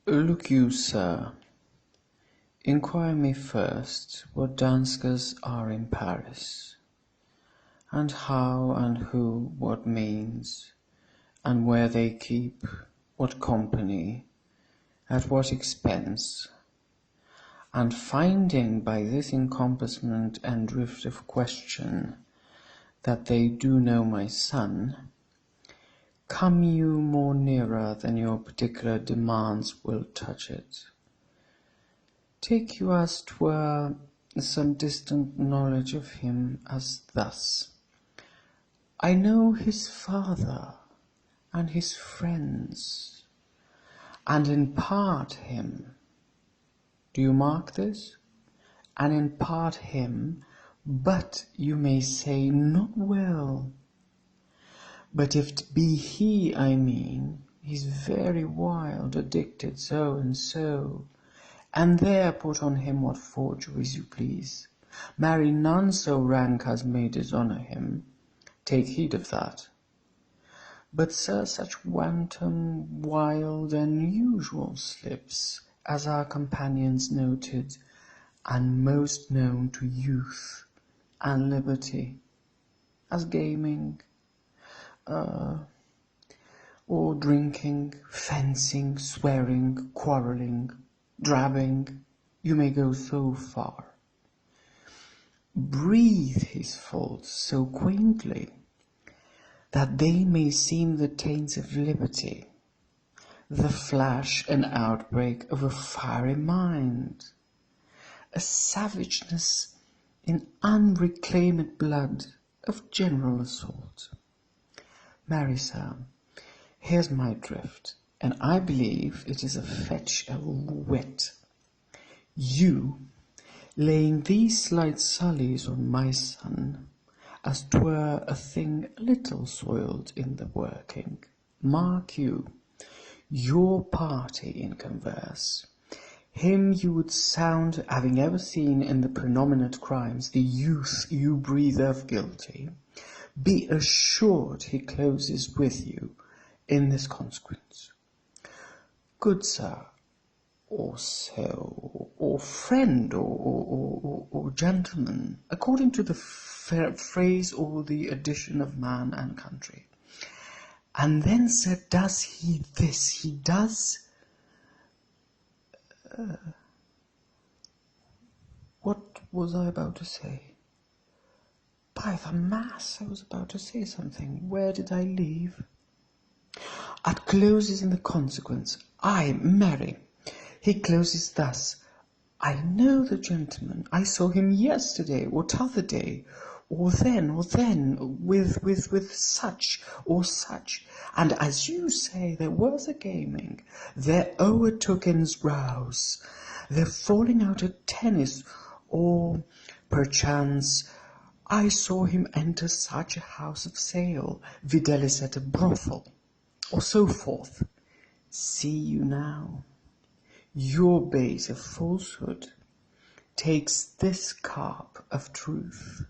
Look you, sir, inquire me first what danskers are in Paris, and how and who what means, and where they keep, what company, at what expense, and finding by this encompassment and drift of question that they do know my son, come you more nearer than your particular demands will touch it. Take you as 'twere some distant knowledge of him, as thus: I know his father and his friends, and in part him. Do you mark this? And in part him, but you may say not well. But if 't be he I mean, he's very wild, addicted so and so, and there put on him what forgeries you please. Marry none so rank as may dishonour him. Take heed of that. But, sir, such wanton, wild, unusual slips as our companions noted, and most known to youth and liberty, as gaming, or drinking, fencing, swearing, quarrelling, drabbing, you may go so far. Breathe his faults so quaintly that they may seem the taints of liberty, the flash and outbreak of a fiery mind, a savageness in unreclaimed blood of general assault. Marry, sir, here's my drift, and I believe it is a fetch of wit. You, laying these slight sullies on my son, as 'twere a thing little soiled in the working, mark you, your party in converse, him you would sound, having ever seen in the predominant crimes the youth you breathe of guilty, be assured he closes with you in this consequence. Good sir, or so, or friend, or gentleman, according to the phrase or the addition of man and country. And then, sir, does he this? He does... what was I about to say? By the mass, I was about to say something. Where did I leave? At closes in the consequence. I marry. He closes thus: I know the gentleman. I saw him yesterday, or t'other day, or then, with such or such. And as you say, there was a gaming. There o'ertookens rouse. They're falling out at tennis, or perchance I saw him enter such a house of sale, videlis at a brothel, or so forth. See you now, your bait of falsehood takes this carp of truth,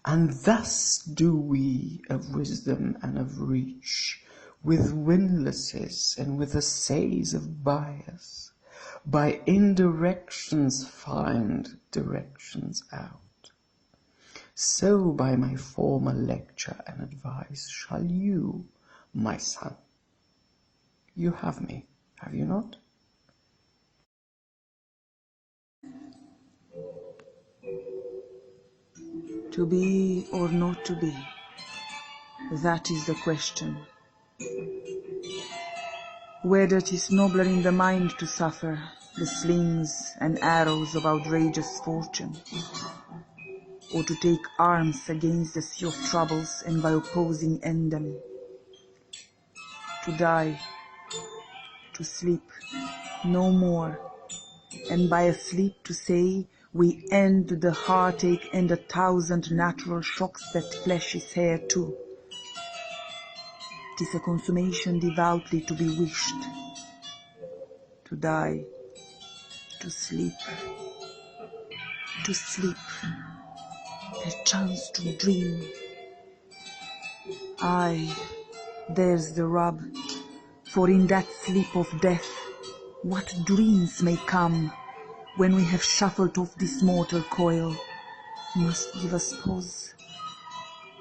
and thus do we of wisdom and of reach, with windlasses and with assays of bias, by indirections find directions out. So by my former lecture and advice shall you, my son. You have me, have you not? To be or not to be, that is the question. Whether 'tis nobler in the mind to suffer the slings and arrows of outrageous fortune, or to take arms against the sea of troubles and by opposing end them. To die, to sleep, no more, and by a sleep to say we end the heartache and 1,000 natural shocks that flesh is heir to. 'Tis a consummation devoutly to be wished. To die, to sleep, perchance to dream. Aye, there's the rub, for in that sleep of death What dreams may come when we have shuffled off this mortal coil must give us pause.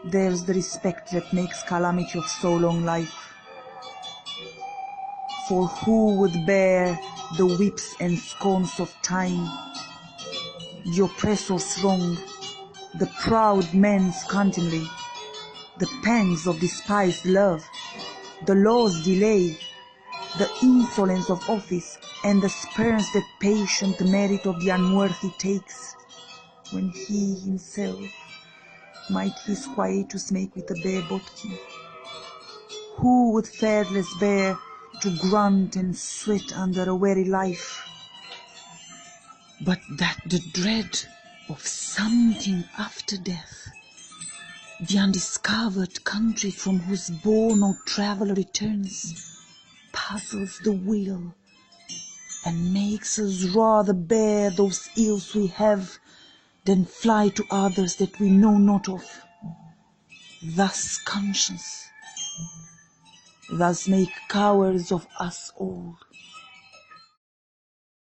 There's the respect that makes calamity of so long life. For who would bear the whips and scorns of time, the oppressor's wrong, the proud man's contumely, the pangs of despised love, the law's delay, the insolence of office, and the spurns that patient merit of the unworthy takes, when he himself might his quietus make with a bare bodkin? Who would fairless bear to grunt and sweat under a weary life, but that the dread of something after death, the undiscovered country from whose bourne no traveller returns, puzzles the will and makes us rather bear those ills we have than fly to others that we know not of. Thus conscience, thus make cowards of us all.